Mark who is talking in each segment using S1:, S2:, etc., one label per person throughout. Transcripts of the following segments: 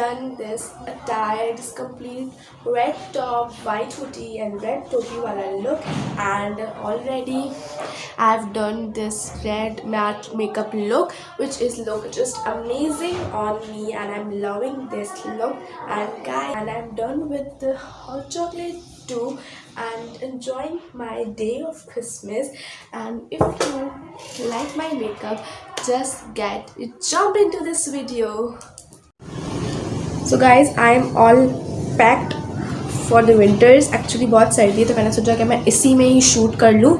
S1: done this attire, this complete red top, white hoodie and red topi wala look, and already I've done this red matte makeup look which is look just amazing on me, and I'm loving this look. And guys, and I'm done with the hot chocolate too and enjoying my day of Christmas. And if you like my makeup, just jump into this video. So guys, I am all packed for the winters. Actually बहुत सर्दी है तो मैंने सोचा कि मैं इसी में ही शूट कर लूँ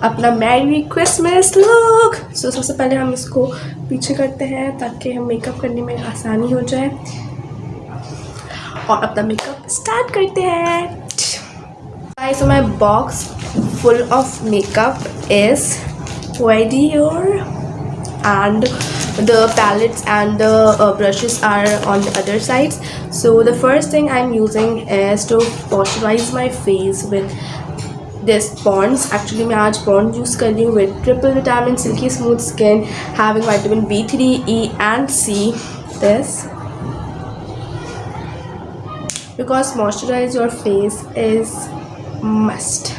S1: अपना मैरी क्रिसमस लुक. सो सबसे पहले हम इसको पीछे करते हैं ताकि हम मेकअप करने में आसानी हो जाए और अपना मेकअप स्टार्ट करते हैं. Guys, so my box full of makeup is ready here, and the palettes and the brushes are on the other sides. So the first thing I'm using is to moisturize my face with this Pond's. Actually मैं आज Pond use कर रही हूँ with triple vitamin silky smooth skin having vitamin B3, E and C. This because moisturize your face is must.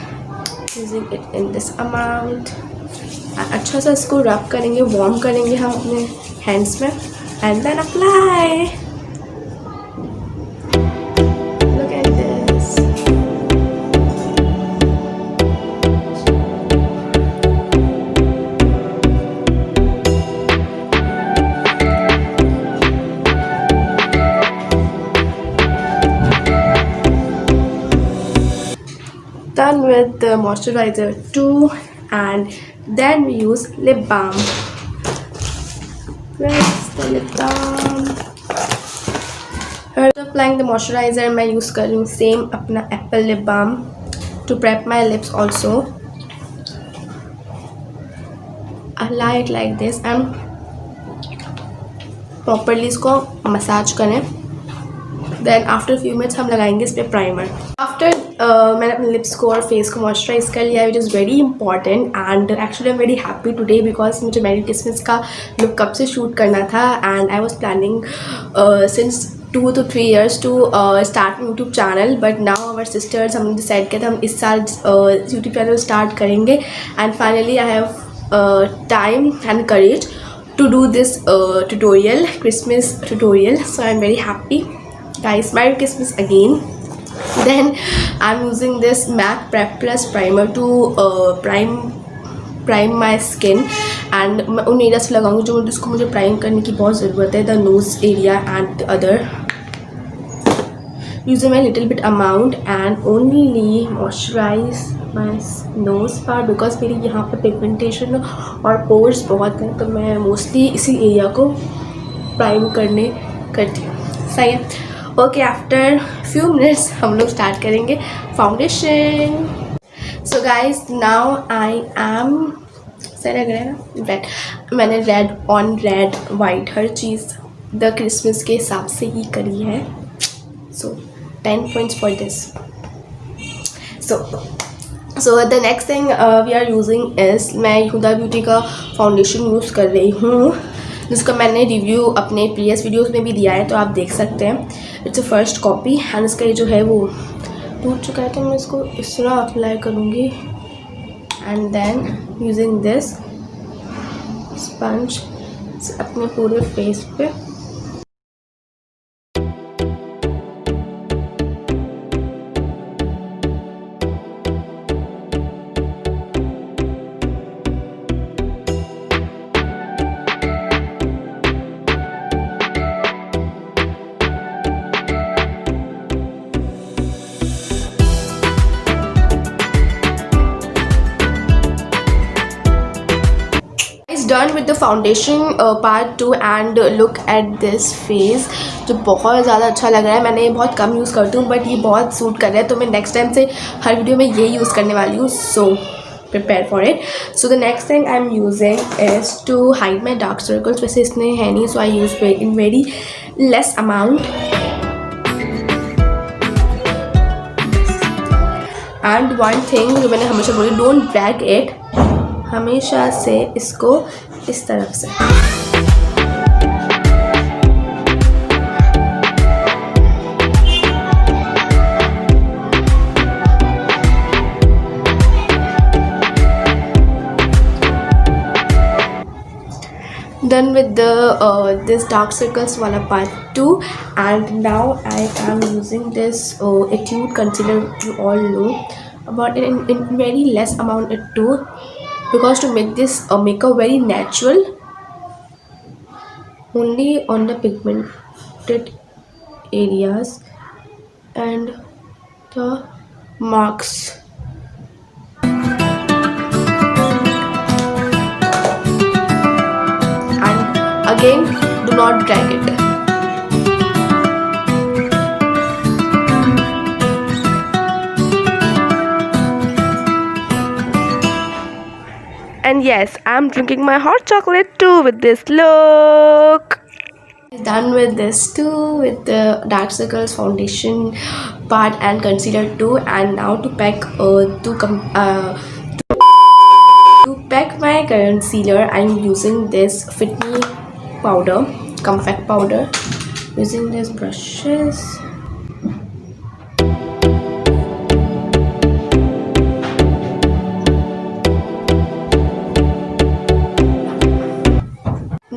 S1: Using it in this amount. अच्छा सा इसको रब करेंगे, वार्म करेंगे हम अपने हैंड्स में and then apply. Look at this. Done with the moisturizer too, and then we use lip balm. Where's the lip balm? After applying the moisturizer, मैं use कर रही हूँ same अपना apple lip balm to prep my lips also. Apply it like this and properly इसको massage करें. Then after few minutes हम लगाएंगे इस पे प्राइमर. After मैंने अपने लिप्स को और फेस को मॉइस्चराइज कर लिया, which is very important. And actually I am very happy today because मुझे मैरी क्रिसमस का लुक कब से शूट करना था and I was planning since 2 to 3 years to start YouTube channel. But now our sisters हमने decide किया था हम इस साल यूट्यूब चैनल स्टार्ट करेंगे and finally I have time and courage to do this tutorial, Christmas tutorial. So I'm very happy. Guys, Merry Christmas again. Then I'm using this MAC Prep Plus primer to prime my skin, and मैं उन areas लगाऊंगी जो जिसको मुझे prime करने की बहुत ज़रूरत है, the nose area and the other. Using my little bit amount and only moisturize my nose part because मेरी यहाँ पे पिगमेंटेशन और पोर्स बहुत हैं, तो मैं मोस्टली इसी एरिया को प्राइम करती हूँ. सही है. ओके, आफ्टर फ्यू मिनट्स हम लोग स्टार्ट करेंगे foundation. So guys, now I am सही लग रहा है ना रेड. मैंने red on red white her cheese the Christmas के हिसाब से ही करी है. सो 10 points for this. So the next thing we are using is मैं हुदा ब्यूटी का फाउंडेशन यूज़ कर रही हूँ जिसका मैंने रिव्यू अपने प्रीवियस वीडियोस में भी दिया है, तो आप देख सकते हैं. It's a first copy and इसका ये जो है वो टूट चुका है, तो मैं इसको इस तरह अप्लाई करूँगी and then using this sponge अपने पूरे फेस पे. Done with the foundation part 2 and look at this face जो बहुत ज़्यादा अच्छा लग रहा है. मैंने बहुत कम यूज़ करती हूँ बट ये बहुत सूट कर रहा है, तो मैं नेक्स्ट टाइम से हर वीडियो में ये यूज़ करने वाली हूँ. सो prepare for it. So the next thing I'm using is to hide my dark circles. वैसे इसमें है नहीं, so I use in very less amount. And one thing जो मैंने हमेशा बोली, don't drag it. हमेशा से इसको इस तरफ से done with the this dark circles wala part 2, and now I am using this Etude concealer. You all know about it, in very less amount it too, because to make this makeup very natural, only on the pigmented areas and the marks. And again, do not drag it. And yes, I'm drinking my hot chocolate too with this look. Done with this too, with the dark circles foundation part and concealer too. And now to pack to pack my concealer, I'm using this Fit Me powder, compact powder, using these brushes.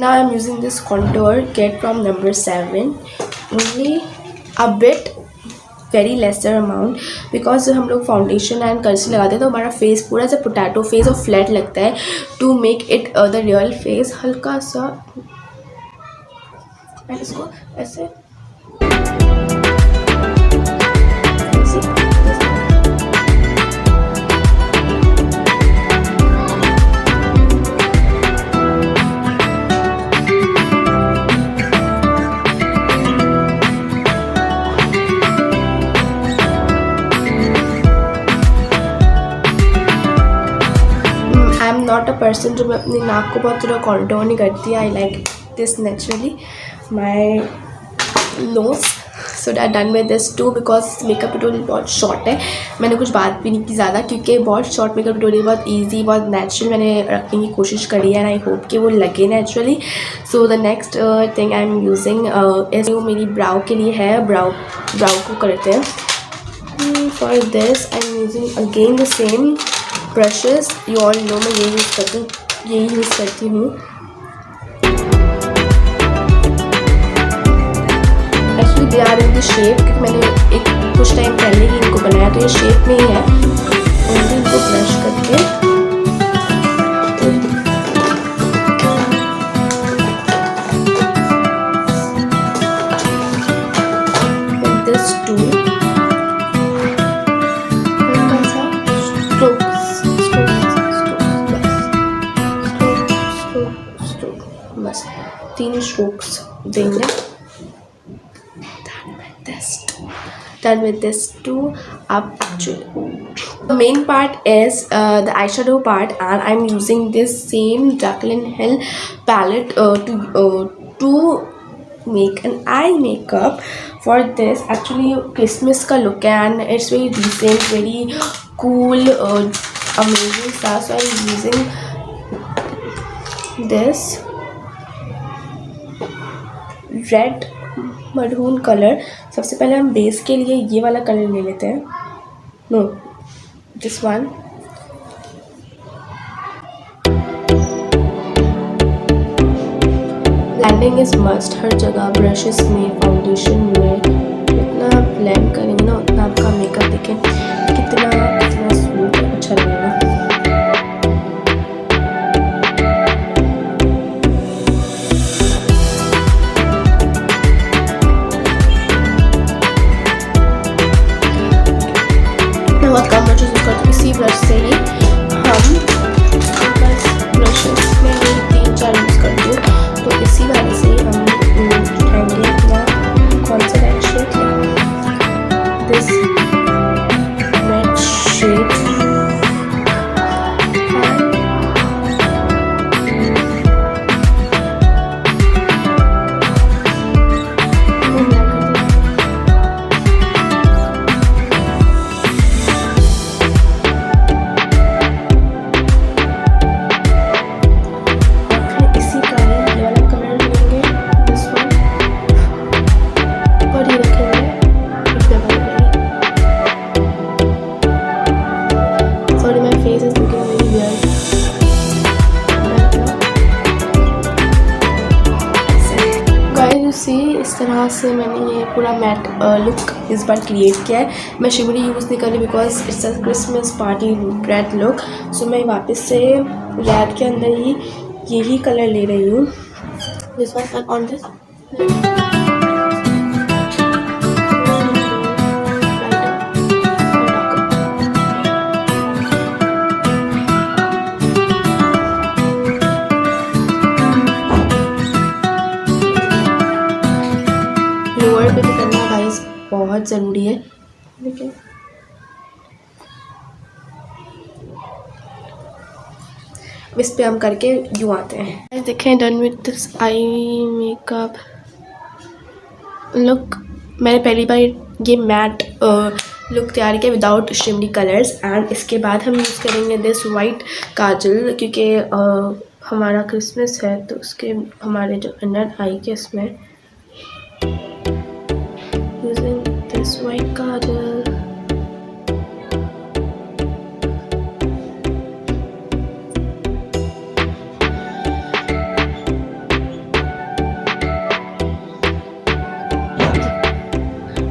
S1: Now I'm using this contour kit from number 7, only a bit, very lesser amount, because जब हम लोग foundation and concealer लगाते हैं तो हमारा face पूरा ऐसा potato face और फ्लैट लगता है. To make it the real face, हल्का सा मैं इसको ऐसे नॉट अ पर्सन जो मैं अपनी नाक को बहुत थोड़ा कॉन्टोर नहीं करती. I like this naturally my nose. So that done with this too, because makeup tutorial बहुत शॉर्ट है. मैंने कुछ बात भी नहीं की ज़्यादा, क्योंकि बहुत शॉर्ट मेकअप ट्यूटोरियल, बहुत ईजी, बहुत नेचुरल मैंने रखने की कोशिश करी है. एंड आई होप कि वो लगे naturally. So the next thing I am using इस, वो मेरी ब्राउ के लिए है. ब्राउ को करते हैं. For this I am using again the same brushes. You all know मैं यही यूज़ करती हूँ. Actually they are in the shape, क्योंकि मैंने एक कुछ टाइम पहले ही इनको बनाया, तो ये शेप में ही है. ओनली इनको ब्रश करके दिस टू बस 3 स्ट्रोक्स देंगे. Done with this too. Up actually the main part is the eyeshadow part, and I'm using this same Jaclyn Hill palette to make an eye makeup. For this, actually Christmas ka look है, and it's very decent, very cool, amazing stuff. So I'm using this red maroon colour. सबसे पहले हम base के लिए ये वाला colour ले लेते हैं. No, this one. Blending is must हर जगह, ब्रशेस में, फाउंडेशन में. जितना आप ब्लेंड करेंगे ना, उतना आपका मेकअप देखें कितना स्मूथ, अच्छा लगेगा. बहुत कम ब्रशेस यूज़ करती हूँ. इसी ब्रश से ही हम बस ब्रशेस में ये 3-4 यूज़ करती हूँ, तो इसी वाले से ही हम उठाएंगे अपना कौन सा रेड शेड दिस तरह से मैंने ये पूरा मैट लुक इस बार क्रिएट किया है। मैं शिमरी यूज़ नहीं कर रही because it's a Christmas party red look. So मैं वापस से रेड के अंदर ही यही कलर ले रही हूँ, this one on this. Lower पे भी करना गाइस बहुत ज़रूरी है, लेकिन इस पे हम करके यूँ आते हैं। देखें, done with this eye makeup look. मैंने पहली बार ये मैट लुक तैयार किया विदाउट शिमरी कलर्स। एंड इसके बाद हम यूज़ करेंगे दिस वाइट काजल, क्योंकि हमारा क्रिसमस है तो उसके हमारे जो अंडर आई के इसमें यूजिंग दिस वाइट काजल।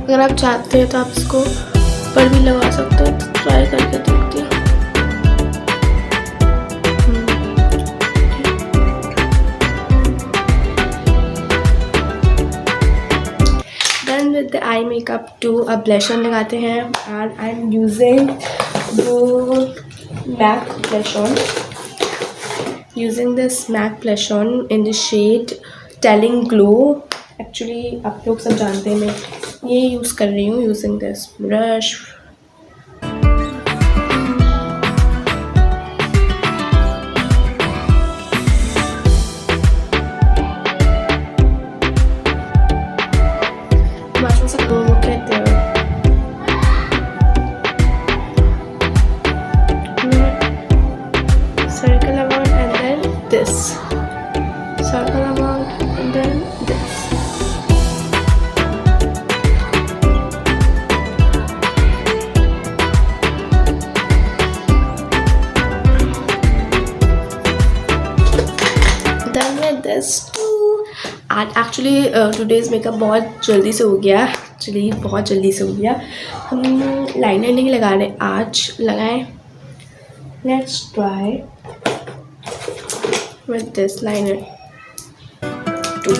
S1: अगर आप चाहते हैं तो आप इसको ऊपर भी लगा सकते हो, तो ट्राई करके देखते हैं। Done with the eye makeup too अब ब्लश ऑन लगाते हैं। And I am using MAC blush on, using this MAC blush on in the shade telling glow. Actually आप लोग सब जानते हैं मैं ये यूज़ कर रही हूँ using this brush. Circle around and then this, circle around and then this. Done with this too. And actually today's makeup बहुत जल्दी से हो गया, बहुत जल्दी से हो गया। हम लाइनर नहीं लगा रहे, आज लगाएं। Let's try with this liner too.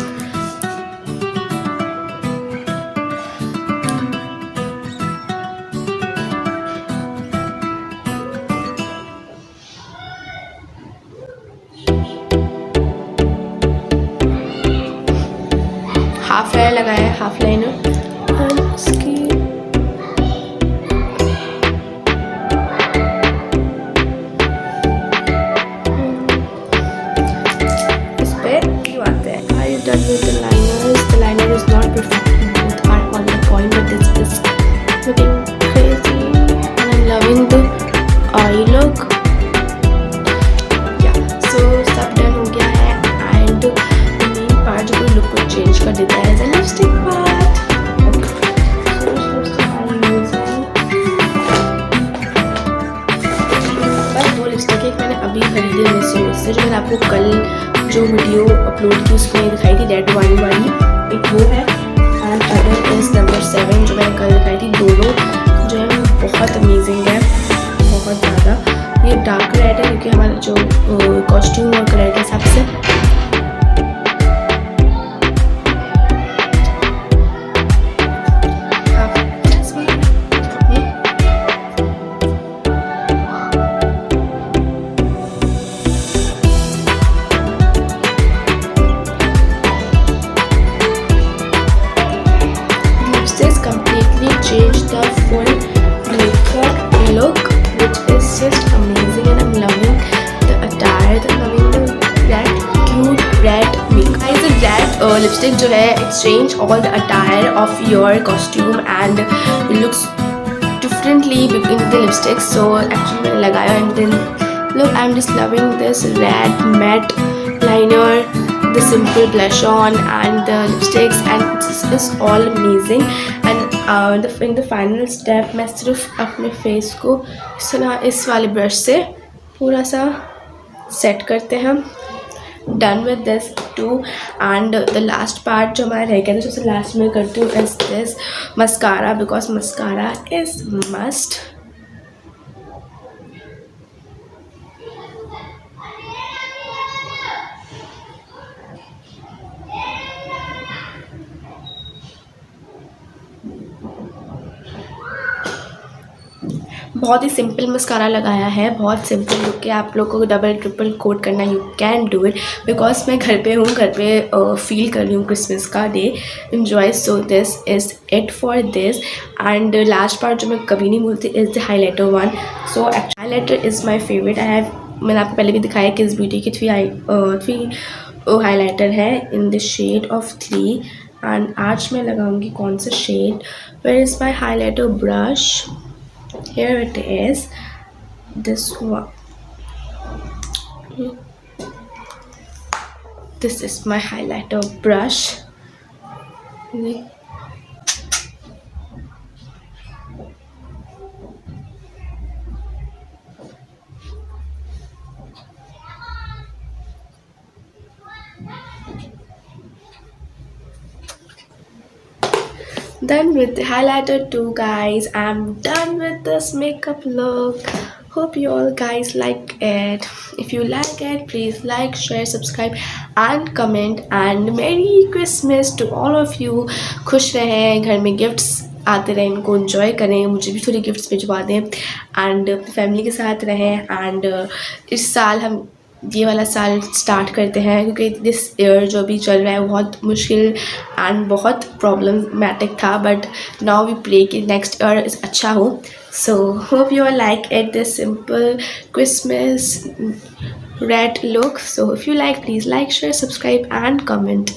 S1: Half liner लगाया, हाफ लाइनर। इसकी done with the liners. The liner is not perfect, both are on the point, but this is looking crazy and I'm loving the eye look. Yeah, so सब done हो गया है and the main part जो look को change कर देता है is the lipstick part. Okay, so which lipstick are you using? बस दो lipstick एक मैंने अभी खरीदे इससे जो मैंने आपको कल जो वीडियो अपलोड की उसमें दिखाई थी रेड वाली, एक वो है एंड अदर इज नंबर 7 जो मैंने कल दिखाई थी। दोनों जो है वो बहुत अमेजिंग है, बहुत ज़्यादा। ये डार्क रेड है क्योंकि हमारा जो कॉस्ट्यूम और कलर के हिसाब से। Change the full makeup look, which is just amazing, and I'm loving the attire, I'm loving the red, cute red makeup. Guys, the red lipstick जो है it change all the attire of your costume and it looks differently between the lipsticks. So actually मैंने लगाया and then look, I'm just loving this red matte liner, the simple blush on and the lipsticks, and this is all amazing. And in the final step मैं सिर्फ अपने face को इस वाले brush से पूरा सा सेट करते हैं। Done with this too and the last part जो हमारा रह गया था, सबसे लास्ट में करती हूँ is this mascara, because mascara is must. बहुत ही सिंपल मस्कारा लगाया है, बहुत सिंपल लुक है. आप लोग को डबल ट्रिपल कोट करना, you can do it, because मैं घर पे हूँ, घर पे फील कर रही हूँ क्रिसमस का day. Enjoy. So this is it for this. And last part जो मैं कभी नहीं भूलती is the highlighter one. So highlighter is my favourite. I have, मैंने आपको पहले भी दिखाया कि इस ब्यूटी की थ्री हाईलाइटर है in the shade of 3. And आज मैं लगाऊंगी कौन सा shade. Where is my highlighter brush. Here it is, this one. This is my highlighter brush. Done with the highlighter too, guys. I'm done with this makeup look. Hope you all guys like it. If you like it, please like, share, subscribe and comment. And Merry Christmas to all of you. खुश रहें, घर में gifts आते रहें, इनको enjoy करें, मुझे भी थोड़ी गिफ्ट्स भिजवा दें एंड फैमिली के साथ रहें. एंड इस साल हम ये वाला साल स्टार्ट करते हैं, क्योंकि दिस ईयर जो भी चल रहा है वो बहुत मुश्किल एंड बहुत प्रॉब्लमैटिक था, बट नाउ वी प्रे कि नेक्स्ट ईयर अच्छा हो. So hope you are like at this simple Christmas red look. So if you like, please like, share, subscribe and comment.